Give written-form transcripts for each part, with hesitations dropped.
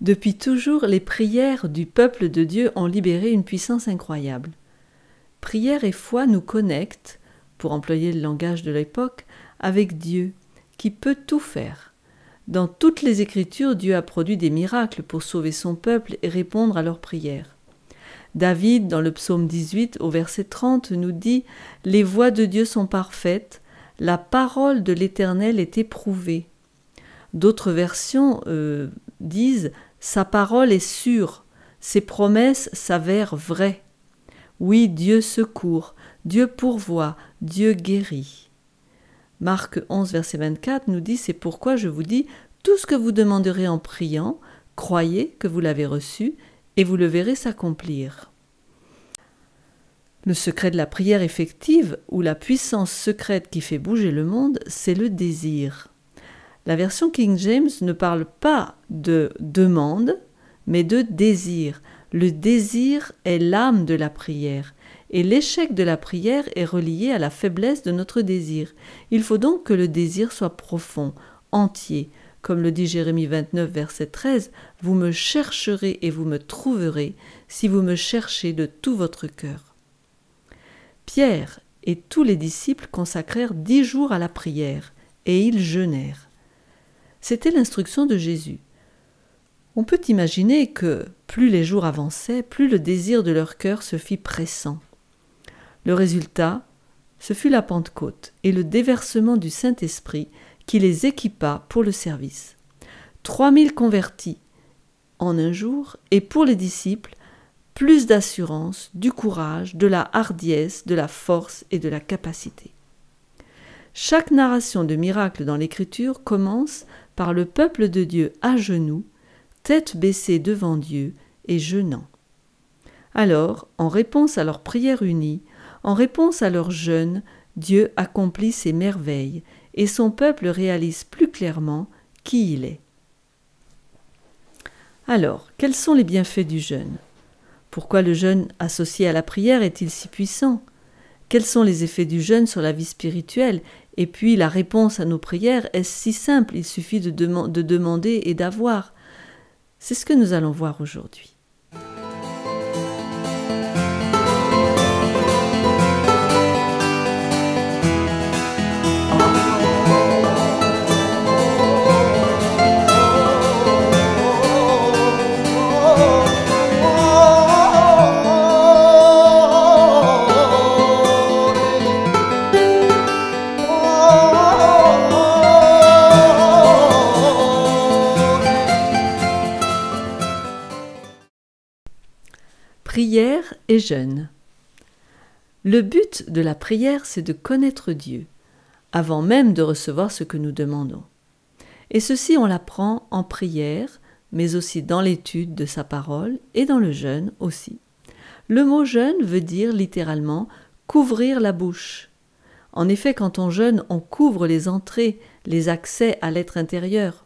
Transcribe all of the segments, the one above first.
Depuis toujours, les prières du peuple de Dieu ont libéré une puissance incroyable. Prière et foi nous connectent, pour employer le langage de l'époque, avec Dieu, qui peut tout faire. Dans toutes les Écritures, Dieu a produit des miracles pour sauver son peuple et répondre à leurs prières. David, dans le psaume 18, au verset 30, nous dit « Les voies de Dieu sont parfaites, la parole de l'Éternel est éprouvée. » D'autres versions disent « Sa parole est sûre, ses promesses s'avèrent vraies. » Oui, Dieu secourt, Dieu pourvoit, Dieu guérit. Marc 11, verset 24 nous dit « C'est pourquoi je vous dis, tout ce que vous demanderez en priant, croyez que vous l'avez reçu et vous le verrez s'accomplir. » Le secret de la prière effective, ou la puissance secrète qui fait bouger le monde, c'est le désir. La version King James ne parle pas de demande, mais de désir. Le désir est l'âme de la prière, et l'échec de la prière est relié à la faiblesse de notre désir. Il faut donc que le désir soit profond, entier. Comme le dit Jérémie 29, verset 13, « Vous me chercherez et vous me trouverez, si vous me cherchez de tout votre cœur. » Pierre et tous les disciples consacrèrent 10 jours à la prière, et ils jeûnèrent. C'était l'instruction de Jésus. On peut imaginer que, plus les jours avançaient, plus le désir de leur cœur se fit pressant. Le résultat, ce fut la Pentecôte et le déversement du Saint-Esprit qui les équipa pour le service. 3000 convertis en un jour, et pour les disciples, plus d'assurance, du courage, de la hardiesse, de la force et de la capacité. Chaque narration de miracle dans l'Écriture commence par le peuple de Dieu à genoux, tête baissée devant Dieu et jeûnant. Alors, en réponse à leur prière unie, en réponse à leur jeûne, Dieu accomplit ses merveilles et son peuple réalise plus clairement qui il est. Alors, quels sont les bienfaits du jeûne ? Pourquoi le jeûne associé à la prière est-il si puissant ? Quels sont les effets du jeûne sur la vie spirituelle ? Et puis, la réponse à nos prières est si simple, il suffit de demander et d'avoir. C'est ce que nous allons voir aujourd'hui. Prière et jeûne. Le but de la prière, c'est de connaître Dieu, avant même de recevoir ce que nous demandons. Et ceci, on l'apprend en prière, mais aussi dans l'étude de sa parole et dans le jeûne aussi. Le mot jeûne veut dire littéralement « couvrir la bouche ». En effet, quand on jeûne, on couvre les entrées, les accès à l'être intérieur.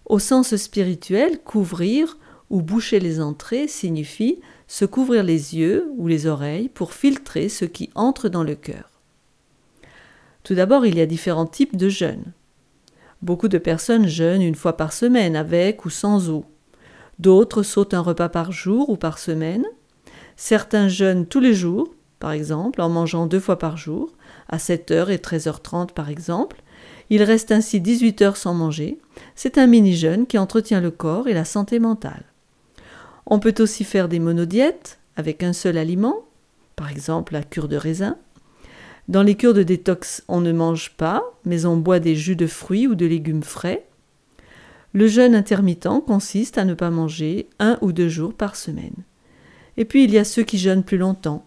Au sens spirituel, couvrir ou boucher les entrées signifie se couvrir les yeux ou les oreilles pour filtrer ce qui entre dans le cœur. Tout d'abord, il y a différents types de jeûne. Beaucoup de personnes jeûnent 1 fois par semaine avec ou sans eau. D'autres sautent un repas par jour ou par semaine. Certains jeûnent tous les jours, par exemple, en mangeant 2 fois par jour, à 7h et 13h30 par exemple. Ils restent ainsi 18 heures sans manger. C'est un mini-jeûne qui entretient le corps et la santé mentale. On peut aussi faire des monodiètes avec un seul aliment, par exemple la cure de raisin. Dans les cures de détox, on ne mange pas, mais on boit des jus de fruits ou de légumes frais. Le jeûne intermittent consiste à ne pas manger 1 ou 2 jours par semaine. Et puis il y a ceux qui jeûnent plus longtemps,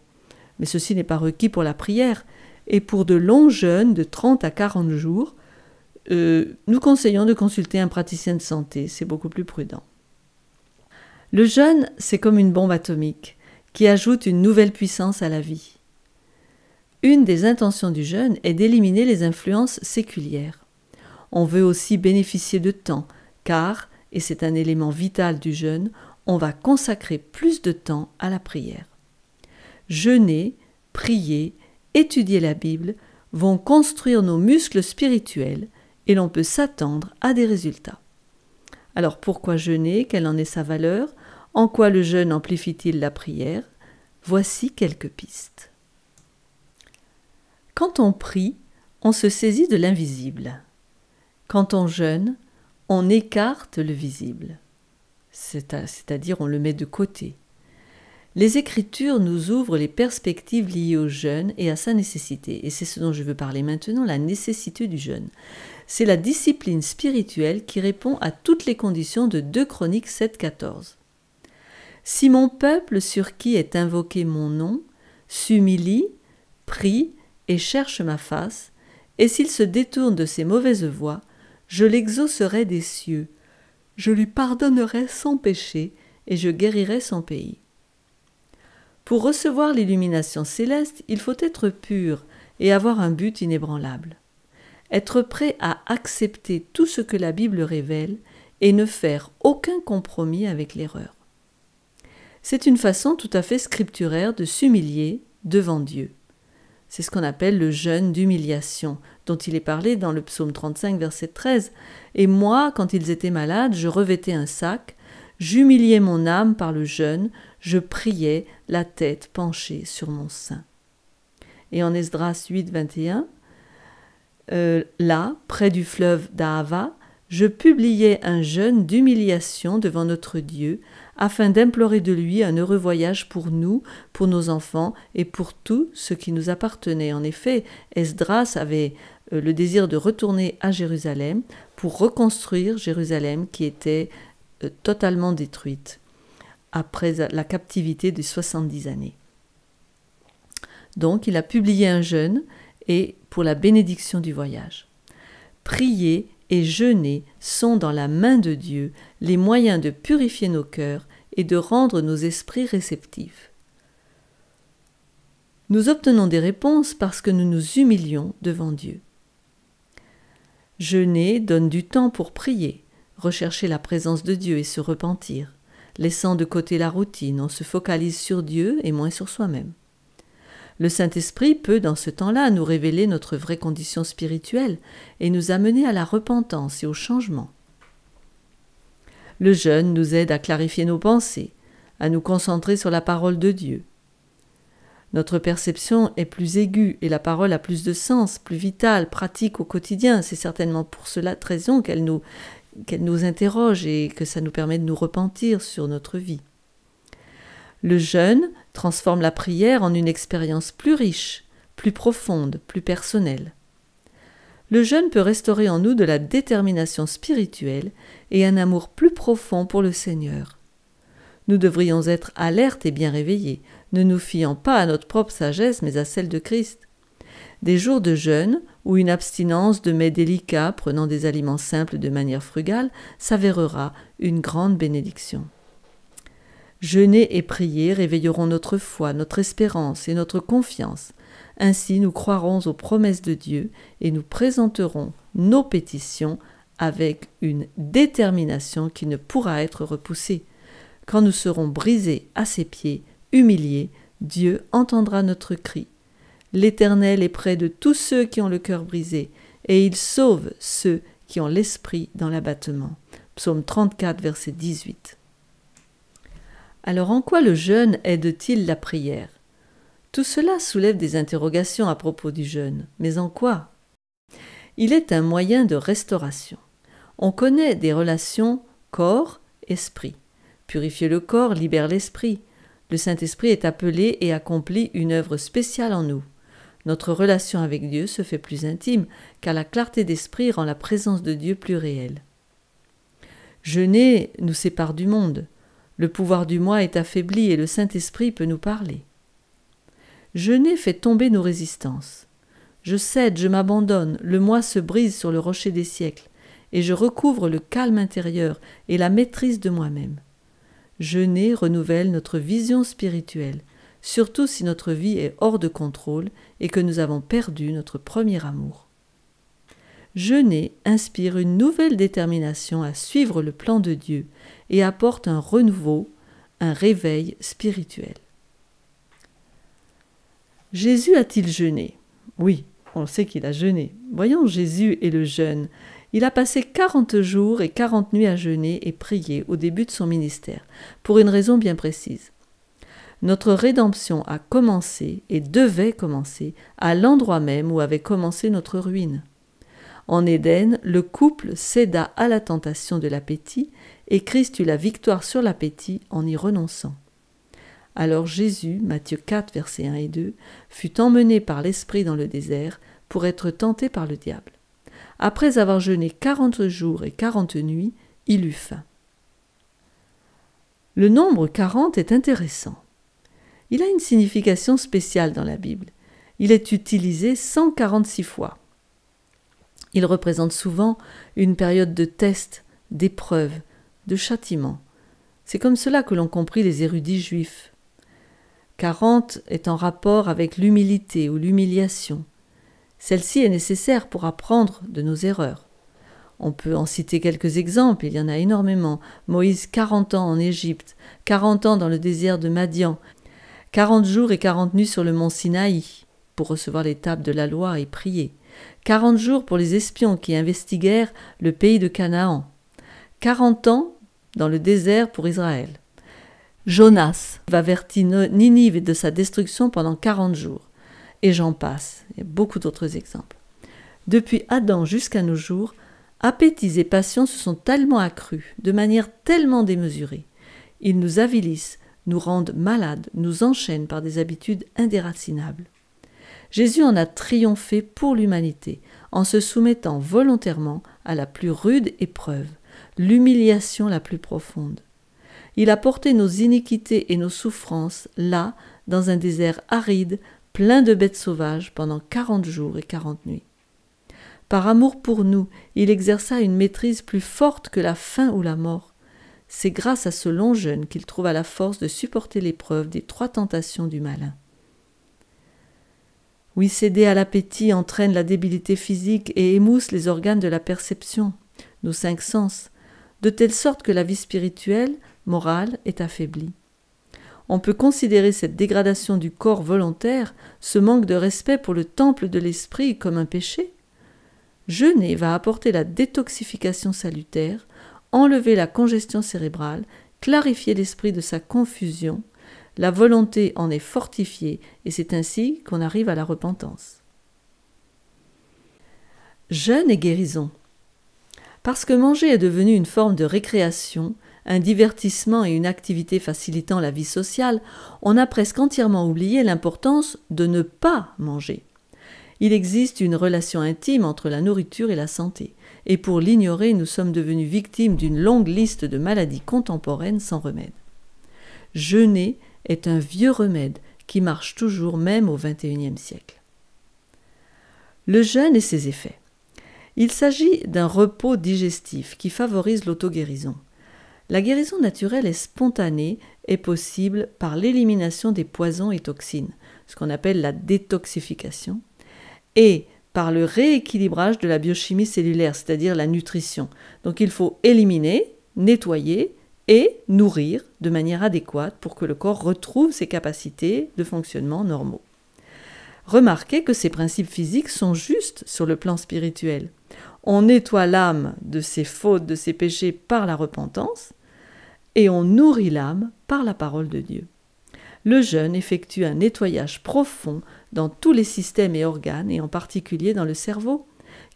mais ceci n'est pas requis pour la prière. Et pour de longs jeûnes de 30 à 40 jours, nous conseillons de consulter un praticien de santé, c'est beaucoup plus prudent. Le jeûne, c'est comme une bombe atomique qui ajoute une nouvelle puissance à la vie. Une des intentions du jeûne est d'éliminer les influences séculières. On veut aussi bénéficier de temps, car, et c'est un élément vital du jeûne, on va consacrer plus de temps à la prière. Jeûner, prier, étudier la Bible vont construire nos muscles spirituels et l'on peut s'attendre à des résultats. Alors pourquoi jeûner? Quelle en est sa valeur? En quoi le jeûne amplifie-t-il la prière? Voici quelques pistes. Quand on prie, on se saisit de l'invisible. Quand on jeûne, on écarte le visible, c'est-à-dire on le met de côté. Les Écritures nous ouvrent les perspectives liées au jeûne et à sa nécessité, et c'est ce dont je veux parler maintenant, la nécessité du jeûne. C'est la discipline spirituelle qui répond à toutes les conditions de 2 Chroniques 7,14. Si mon peuple sur qui est invoqué mon nom s'humilie, prie et cherche ma face, et s'il se détourne de ses mauvaises voies, je l'exaucerai des cieux, je lui pardonnerai son péché et je guérirai son pays. Pour recevoir l'illumination céleste, il faut être pur et avoir un but inébranlable. Être prêt à accepter tout ce que la Bible révèle et ne faire aucun compromis avec l'erreur. C'est une façon tout à fait scripturaire de s'humilier devant Dieu. C'est ce qu'on appelle le jeûne d'humiliation, dont il est parlé dans le psaume 35, verset 13. « Et moi, quand ils étaient malades, je revêtais un sac, j'humiliais mon âme par le jeûne, je priais, la tête penchée sur mon sein. » Et en Esdras 8, 21, là, près du fleuve d'Ahava, je publiais un jeûne d'humiliation devant notre Dieu, afin d'implorer de lui un heureux voyage pour nous, pour nos enfants et pour tout ce qui nous appartenait. En effet, Esdras avait le désir de retourner à Jérusalem pour reconstruire Jérusalem qui était totalement détruite après la captivité de 70 années. Donc, il a publié un jeûne et pour la bénédiction du voyage. Prier et jeûner sont dans la main de Dieu les moyens de purifier nos cœurs et de rendre nos esprits réceptifs. Nous obtenons des réponses parce que nous nous humilions devant Dieu. Jeûner donne du temps pour prier, rechercher la présence de Dieu et se repentir. Laissant de côté la routine, on se focalise sur Dieu et moins sur soi-même. Le Saint-Esprit peut, dans ce temps-là, nous révéler notre vraie condition spirituelle et nous amener à la repentance et au changement. Le jeûne nous aide à clarifier nos pensées, à nous concentrer sur la parole de Dieu. Notre perception est plus aiguë et la parole a plus de sens, plus vitale, pratique au quotidien. C'est certainement pour cette raison qu'elle nous interroge et que ça nous permet de nous repentir sur notre vie. Le jeûne transforme la prière en une expérience plus riche, plus profonde, plus personnelle. Le jeûne peut restaurer en nous de la détermination spirituelle et un amour plus profond pour le Seigneur. Nous devrions être alertes et bien réveillés, ne nous fiant pas à notre propre sagesse mais à celle de Christ. Des jours de jeûne ou une abstinence de mets délicats prenant des aliments simples de manière frugale s'avérera une grande bénédiction. Jeûner et prier réveilleront notre foi, notre espérance et notre confiance. Ainsi, nous croirons aux promesses de Dieu et nous présenterons nos pétitions avec une détermination qui ne pourra être repoussée. Quand nous serons brisés à ses pieds, humiliés, Dieu entendra notre cri. L'Éternel est près de tous ceux qui ont le cœur brisé, et il sauve ceux qui ont l'esprit dans l'abattement. Psaume 34, verset 18. Alors en quoi le jeûne aide-t-il la prière? Tout cela soulève des interrogations à propos du jeûne, mais en quoi? Il est un moyen de restauration. On connaît des relations corps-esprit. Purifier le corps libère l'esprit. Le Saint-Esprit est appelé et accomplit une œuvre spéciale en nous. Notre relation avec Dieu se fait plus intime, car la clarté d'esprit rend la présence de Dieu plus réelle. Jeûner nous sépare du monde. Le pouvoir du moi est affaibli et le Saint-Esprit peut nous parler. Jeûner fait tomber nos résistances. Je cède, je m'abandonne, le moi se brise sur le rocher des siècles, et je recouvre le calme intérieur et la maîtrise de moi-même. Jeûner renouvelle notre vision spirituelle, surtout si notre vie est hors de contrôle et que nous avons perdu notre premier amour. Jeûner inspire une nouvelle détermination à suivre le plan de Dieu et apporte un renouveau, un réveil spirituel. Jésus a-t-il jeûné? Oui, on sait qu'il a jeûné. Voyons Jésus et le jeûne. Il a passé 40 jours et 40 nuits à jeûner et prier au début de son ministère, pour une raison bien précise. Notre rédemption a commencé et devait commencer à l'endroit même où avait commencé notre ruine. En Éden, le couple céda à la tentation de l'appétit et Christ eut la victoire sur l'appétit en y renonçant. Alors Jésus, Matthieu 4, versets 1 et 2, fut emmené par l'Esprit dans le désert pour être tenté par le diable. Après avoir jeûné 40 jours et 40 nuits, il eut faim. Le nombre 40 est intéressant. Il a une signification spéciale dans la Bible. Il est utilisé 146 fois. Il représente souvent une période de test, d'épreuve, de châtiment. C'est comme cela que l'ont compris les érudits juifs. 40 est en rapport avec l'humilité ou l'humiliation. Celle-ci est nécessaire pour apprendre de nos erreurs. On peut en citer quelques exemples, il y en a énormément. Moïse, 40 ans en Égypte, 40 ans dans le désert de Madian, 40 jours et 40 nuits sur le mont Sinaï, pour recevoir les tables de la loi et prier. 40 jours pour les espions qui investiguèrent le pays de Canaan. 40 ans dans le désert pour Israël. Jonas avertit Ninive de sa destruction pendant 40 jours. Et j'en passe, il y a beaucoup d'autres exemples. Depuis Adam jusqu'à nos jours, appétits et passions se sont tellement accrus, de manière tellement démesurée. Ils nous avilissent, nous rendent malades, nous enchaînent par des habitudes indéracinables. Jésus en a triomphé pour l'humanité, en se soumettant volontairement à la plus rude épreuve, l'humiliation la plus profonde. Il a porté nos iniquités et nos souffrances là, dans un désert aride, plein de bêtes sauvages, pendant 40 jours et 40 nuits. Par amour pour nous, il exerça une maîtrise plus forte que la faim ou la mort. C'est grâce à ce long jeûne qu'il trouva la force de supporter l'épreuve des 3 tentations du malin. Oui, céder à l'appétit entraîne la débilité physique et émousse les organes de la perception, nos 5 sens, de telle sorte que la vie spirituelle, morale, est affaiblie. On peut considérer cette dégradation du corps volontaire, ce manque de respect pour le temple de l'esprit, comme un péché. Jeûner va apporter la détoxification salutaire, enlever la congestion cérébrale, clarifier l'esprit de sa confusion. La volonté en est fortifiée et c'est ainsi qu'on arrive à la repentance. Jeûne et guérison. Parce que manger est devenu une forme de récréation, un divertissement et une activité facilitant la vie sociale, on a presque entièrement oublié l'importance de ne pas manger. Il existe une relation intime entre la nourriture et la santé, et pour l'ignorer, nous sommes devenus victimes d'une longue liste de maladies contemporaines sans remède. Jeûner est un vieux remède qui marche toujours même au XXIe siècle. Le jeûne et ses effets. Il s'agit d'un repos digestif qui favorise l'auto-guérison. La guérison naturelle est spontanée et possible par l'élimination des poisons et toxines, ce qu'on appelle la détoxification, et par le rééquilibrage de la biochimie cellulaire, c'est-à-dire la nutrition. Donc il faut éliminer, nettoyer et nourrir de manière adéquate pour que le corps retrouve ses capacités de fonctionnement normaux. Remarquez que ces principes physiques sont justes sur le plan spirituel. On nettoie l'âme de ses fautes, de ses péchés par la repentance, et on nourrit l'âme par la parole de Dieu. Le jeûne effectue un nettoyage profond dans tous les systèmes et organes, et en particulier dans le cerveau,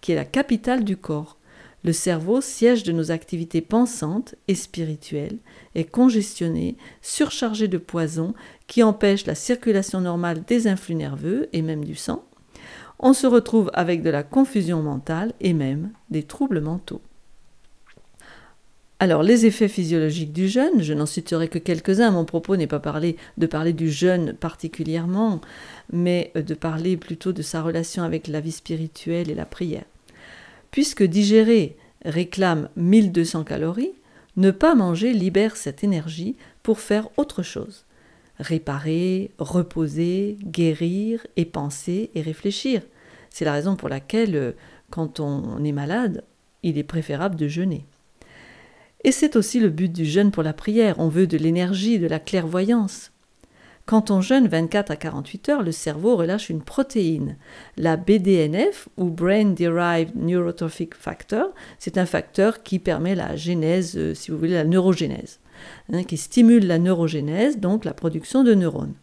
qui est la capitale du corps. Le cerveau, siège de nos activités pensantes et spirituelles, est congestionné, surchargé de poisons qui empêchent la circulation normale des influx nerveux et même du sang. On se retrouve avec de la confusion mentale et même des troubles mentaux. Alors, les effets physiologiques du jeûne, je n'en citerai que quelques-uns. Mon propos n'est pas de parler du jeûne particulièrement, mais de parler plutôt de sa relation avec la vie spirituelle et la prière. Puisque digérer réclame 1200 calories, ne pas manger libère cette énergie pour faire autre chose. Réparer, reposer, guérir et penser et réfléchir. C'est la raison pour laquelle, quand on est malade, il est préférable de jeûner. Et c'est aussi le but du jeûne pour la prière. On veut de l'énergie, de la clairvoyance. Quand on jeûne 24 à 48 heures, le cerveau relâche une protéine, la BDNF ou Brain Derived Neurotrophic Factor. C'est un facteur qui permet la génèse, si vous voulez, la neurogénèse, qui stimule la neurogénèse, donc la production de neurones.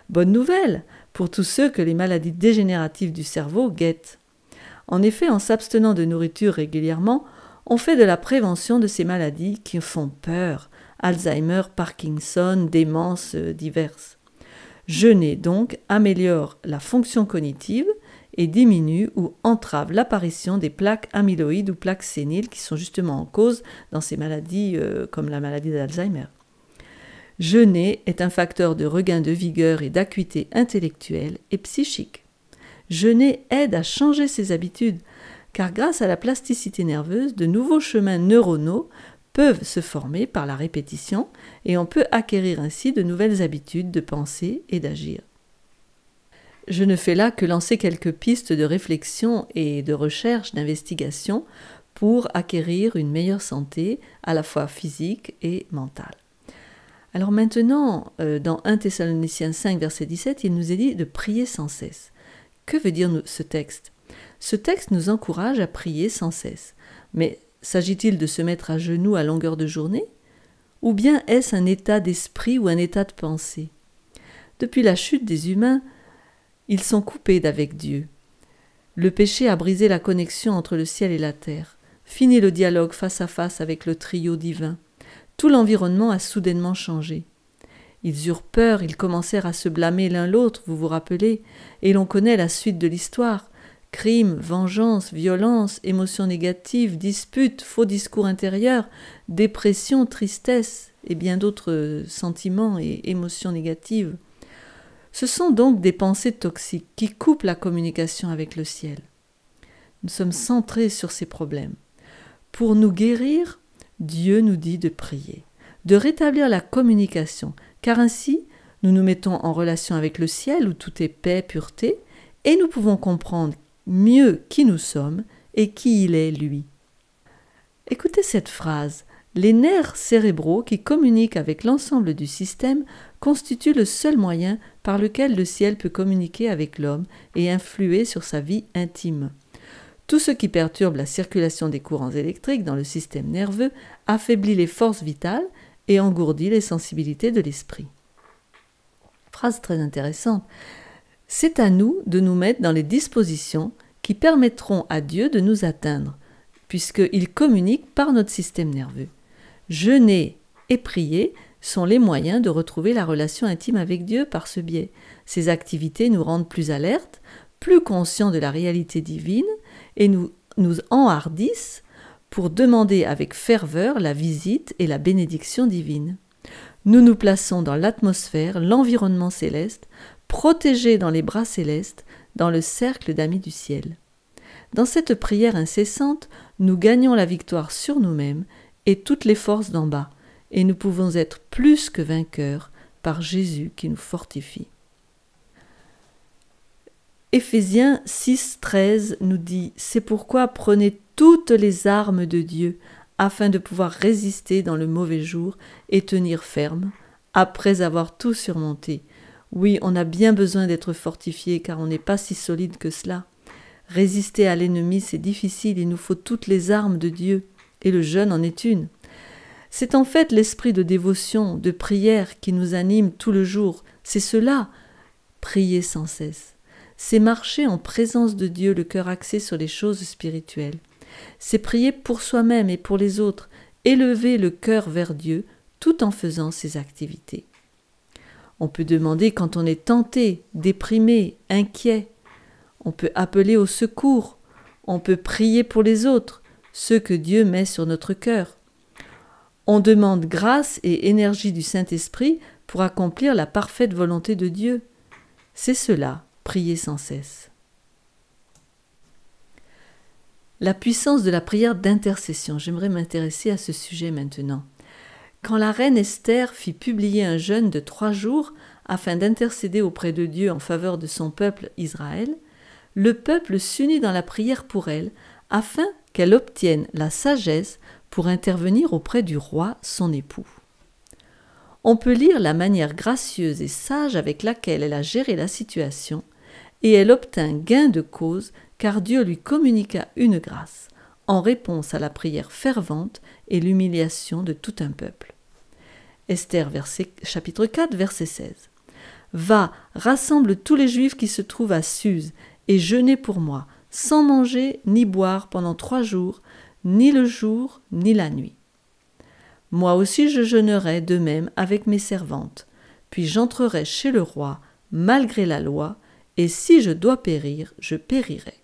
Bonne nouvelle pour tous ceux que les maladies dégénératives du cerveau guettent. En effet, en s'abstenant de nourriture régulièrement, on fait de la prévention de ces maladies qui font peur, Alzheimer, Parkinson, démences diverses. Jeûner donc améliore la fonction cognitive et diminue ou entrave l'apparition des plaques amyloïdes ou plaques séniles qui sont justement en cause dans ces maladies comme la maladie d'Alzheimer. Jeûner est un facteur de regain de vigueur et d'acuité intellectuelle et psychique. Jeûner aide à changer ses habitudes, car grâce à la plasticité nerveuse, de nouveaux chemins neuronaux peuvent se former par la répétition et on peut acquérir ainsi de nouvelles habitudes de penser et d'agir. Je ne fais là que lancer quelques pistes de réflexion et de recherche, d'investigation pour acquérir une meilleure santé à la fois physique et mentale. Alors maintenant, dans 1 Thessaloniciens 5, verset 17, il nous est dit de prier sans cesse. Que veut dire ce texte ? Ce texte nous encourage à prier sans cesse. Mais s'agit-il de se mettre à genoux à longueur de journée ? Ou bien est-ce un état d'esprit ou un état de pensée ? Depuis la chute des humains, ils sont coupés d'avec Dieu. Le péché a brisé la connexion entre le ciel et la terre. Fini le dialogue face à face avec le trio divin. Tout l'environnement a soudainement changé. Ils eurent peur, ils commencèrent à se blâmer l'un l'autre, vous vous rappelez, et l'on connaît la suite de l'histoire. Crimes, vengeance, violence, émotions négatives, disputes, faux discours intérieurs, dépression, tristesse et bien d'autres sentiments et émotions négatives. Ce sont donc des pensées toxiques qui coupent la communication avec le ciel. Nous sommes centrés sur ces problèmes. Pour nous guérir, Dieu nous dit de prier, de rétablir la communication, car ainsi nous nous mettons en relation avec le ciel où tout est paix, pureté, et nous pouvons comprendre mieux qui nous sommes et qui il est, lui. Écoutez cette phrase. Les nerfs cérébraux qui communiquent avec l'ensemble du système constituent le seul moyen par lequel le ciel peut communiquer avec l'homme et influer sur sa vie intime. Tout ce qui perturbe la circulation des courants électriques dans le système nerveux affaiblit les forces vitales et engourdit les sensibilités de l'esprit. Phrase très intéressante. C'est à nous de nous mettre dans les dispositions qui permettront à Dieu de nous atteindre, puisqu'il communique par notre système nerveux. Jeûner et prier sont les moyens de retrouver la relation intime avec Dieu par ce biais. Ces activités nous rendent plus alertes, plus conscients de la réalité divine et nous enhardissent pour demander avec ferveur la visite et la bénédiction divine. Nous nous plaçons dans l'atmosphère, l'environnement céleste, protégés dans les bras célestes, dans le cercle d'amis du ciel. Dans cette prière incessante, nous gagnons la victoire sur nous-mêmes et toutes les forces d'en bas, et nous pouvons être plus que vainqueurs par Jésus qui nous fortifie. Éphésiens 6,13 nous dit « C'est pourquoi prenez toutes les armes de Dieu, afin de pouvoir résister dans le mauvais jour et tenir ferme, après avoir tout surmonté. » Oui, on a bien besoin d'être fortifié, car on n'est pas si solide que cela. Résister à l'ennemi, c'est difficile, il nous faut toutes les armes de Dieu, et le jeûne en est une. C'est en fait l'esprit de dévotion, de prière qui nous anime tout le jour. C'est cela, prier sans cesse. C'est marcher en présence de Dieu, le cœur axé sur les choses spirituelles. C'est prier pour soi-même et pour les autres, élever le cœur vers Dieu tout en faisant ces activités. On peut demander quand on est tenté, déprimé, inquiet. On peut appeler au secours. On peut prier pour les autres, ceux que Dieu met sur notre cœur. On demande grâce et énergie du Saint-Esprit pour accomplir la parfaite volonté de Dieu. C'est cela, prier sans cesse. La puissance de la prière d'intercession. J'aimerais m'intéresser à ce sujet maintenant. Quand la reine Esther fit publier un jeûne de 3 jours afin d'intercéder auprès de Dieu en faveur de son peuple Israël, le peuple s'unit dans la prière pour elle afin qu'elle obtienne la sagesse pour intervenir auprès du roi, son époux. on peut lire la manière gracieuse et sage avec laquelle elle a géré la situation, et elle obtint gain de cause car Dieu lui communiqua une grâce, en réponse à la prière fervente et l'humiliation de tout un peuple. Esther chapitre 4, verset 16. « Va, rassemble tous les Juifs qui se trouvent à Suse, et jeûnez pour moi, sans manger ni boire pendant 3 jours, ni le jour ni la nuit. Moi aussi je jeûnerai de même avec mes servantes, puis j'entrerai chez le roi, malgré la loi, et si je dois périr, je périrai. »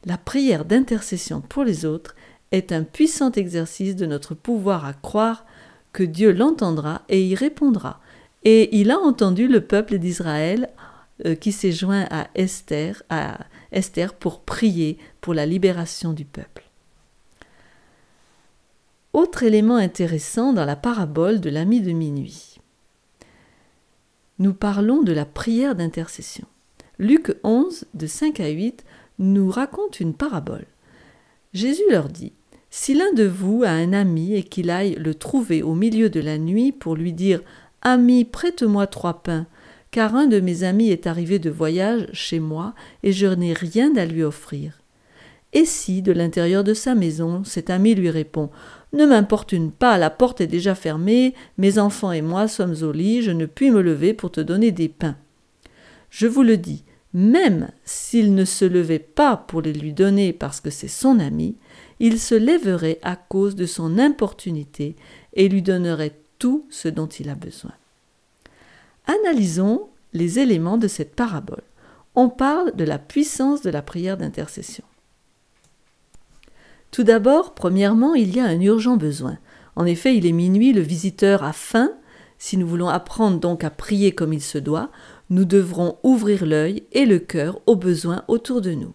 La prière d'intercession pour les autres est un puissant exercice de notre pouvoir à croire que Dieu l'entendra et y répondra. Et il a entendu le peuple d'Israël qui s'est joint à Esther pour prier pour la libération du peuple. Autre élément intéressant dans la parabole de l'ami de minuit. Nous parlons de la prière d'intercession. Luc 11, de 5 à 8, nous raconte une parabole. Jésus leur dit : « Si l'un de vous a un ami et qu'il aille le trouver au milieu de la nuit pour lui dire : « Ami, prête-moi 3 pains, car un de mes amis est arrivé de voyage chez moi et je n'ai rien à lui offrir. » Et si, de l'intérieur de sa maison, cet ami lui répond : « Ne m'importune pas, la porte est déjà fermée, mes enfants et moi sommes au lit, je ne puis me lever pour te donner des pains. » Je vous le dis, même s'il ne se levait pas pour les lui donner parce que c'est son ami, il se lèverait à cause de son importunité et lui donnerait tout ce dont il a besoin. Analysons les éléments de cette parabole. On parle de la puissance de la prière d'intercession. Tout d'abord, premièrement, il y a un urgent besoin. En effet, il est minuit, le visiteur a faim. Si nous voulons apprendre donc à prier comme il se doit, nous devrons ouvrir l'œil et le cœur aux besoins autour de nous.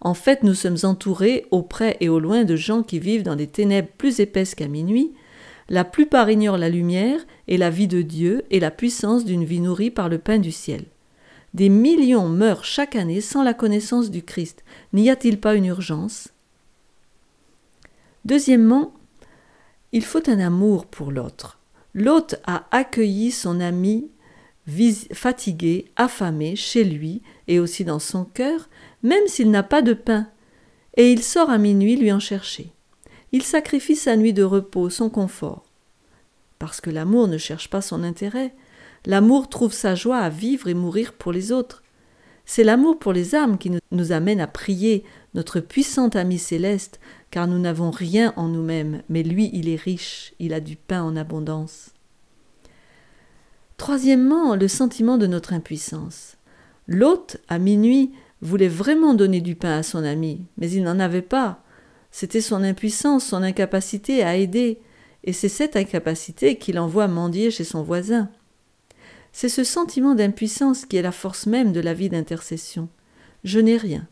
En fait, nous sommes entourés, au près et au loin, de gens qui vivent dans des ténèbres plus épaisses qu'à minuit. La plupart ignorent la lumière et la vie de Dieu et la puissance d'une vie nourrie par le pain du ciel. Des millions meurent chaque année sans la connaissance du Christ. N'y a-t-il pas une urgence ? Deuxièmement, il faut un amour pour l'autre. L'hôte a accueilli son ami fatigué, affamé, chez lui et aussi dans son cœur, même s'il n'a pas de pain, et il sort à minuit lui en chercher. Il sacrifie sa nuit de repos, son confort. Parce que l'amour ne cherche pas son intérêt, l'amour trouve sa joie à vivre et mourir pour les autres. C'est l'amour pour les âmes qui nous amène à prier notre puissant ami céleste, car nous n'avons rien en nous-mêmes, mais lui, il est riche, il a du pain en abondance. Troisièmement, le sentiment de notre impuissance. L'hôte, à minuit, voulait vraiment donner du pain à son ami, mais il n'en avait pas. C'était son impuissance, son incapacité à aider, et c'est cette incapacité qui l'envoie mendier chez son voisin. C'est ce sentiment d'impuissance qui est la force même de la vie d'intercession. Je n'ai rien.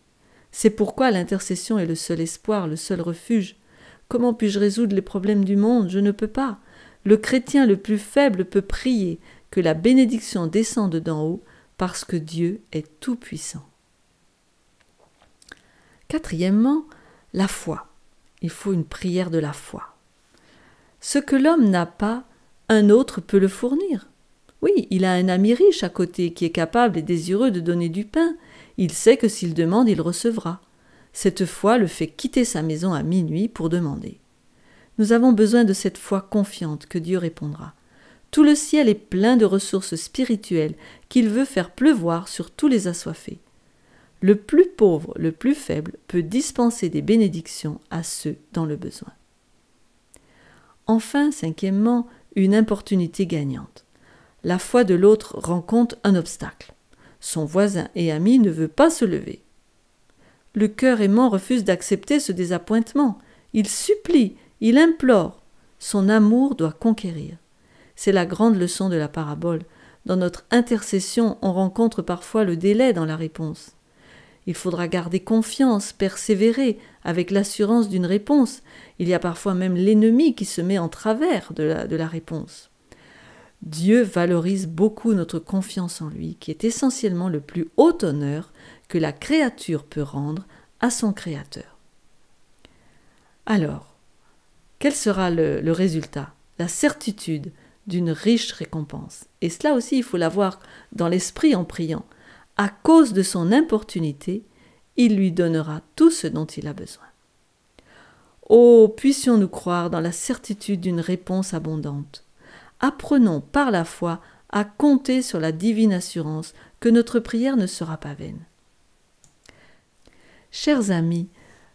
C'est pourquoi l'intercession est le seul espoir, le seul refuge. Comment puis-je résoudre les problèmes du monde ? Je ne peux pas. Le chrétien le plus faible peut prier que la bénédiction descende d'en haut parce que Dieu est tout-puissant. Quatrièmement, la foi. Il faut une prière de la foi. Ce que l'homme n'a pas, un autre peut le fournir. Oui, il a un ami riche à côté qui est capable et désireux de donner du pain. Il sait que s'il demande, il recevra. Cette foi le fait quitter sa maison à minuit pour demander. Nous avons besoin de cette foi confiante que Dieu répondra. Tout le ciel est plein de ressources spirituelles qu'il veut faire pleuvoir sur tous les assoiffés. Le plus pauvre, le plus faible, peut dispenser des bénédictions à ceux dans le besoin. Enfin, cinquièmement, une importunité gagnante. La foi de l'autre rencontre un obstacle. Son voisin et ami ne veut pas se lever. Le cœur aimant refuse d'accepter ce désappointement. Il supplie, il implore. Son amour doit conquérir. C'est la grande leçon de la parabole. Dans notre intercession, on rencontre parfois le délai dans la réponse. Il faudra garder confiance, persévérer, avec l'assurance d'une réponse. Il y a parfois même l'ennemi qui se met en travers de la réponse. Dieu valorise beaucoup notre confiance en lui, qui est essentiellement le plus haut honneur que la créature peut rendre à son Créateur. Alors, quel sera le résultat ? La certitude d'une riche récompense. Et cela aussi, il faut l'avoir dans l'esprit en priant. À cause de son importunité, il lui donnera tout ce dont il a besoin. Oh, puissions-nous croire dans la certitude d'une réponse abondante. Apprenons par la foi à compter sur la divine assurance que notre prière ne sera pas vaine. Chers amis,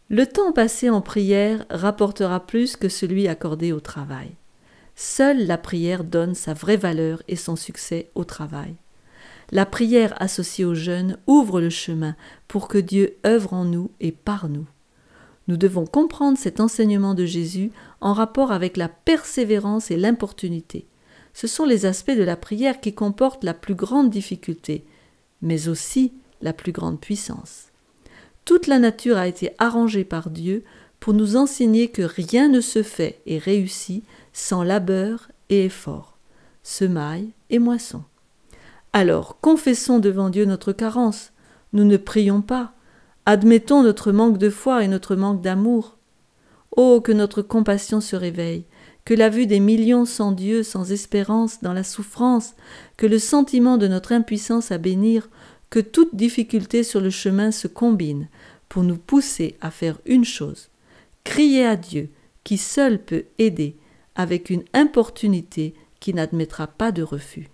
le temps passé en prière rapportera plus que celui accordé au travail. Seule la prière donne sa vraie valeur et son succès au travail. La prière associée au jeûne ouvre le chemin pour que Dieu œuvre en nous et par nous. Nous devons comprendre cet enseignement de Jésus en rapport avec la persévérance et l'importunité. Ce sont les aspects de la prière qui comportent la plus grande difficulté, mais aussi la plus grande puissance. Toute la nature a été arrangée par Dieu pour nous enseigner que rien ne se fait et réussit sans labeur et effort, semaille et moisson. Alors, confessons devant Dieu notre carence. Nous ne prions pas. Admettons notre manque de foi et notre manque d'amour. Oh, que notre compassion se réveille, que la vue des millions sans Dieu, sans espérance, dans la souffrance, que le sentiment de notre impuissance à bénir, que toute difficulté sur le chemin se combine pour nous pousser à faire une chose, crier à Dieu qui seul peut aider avec une importunité qui n'admettra pas de refus.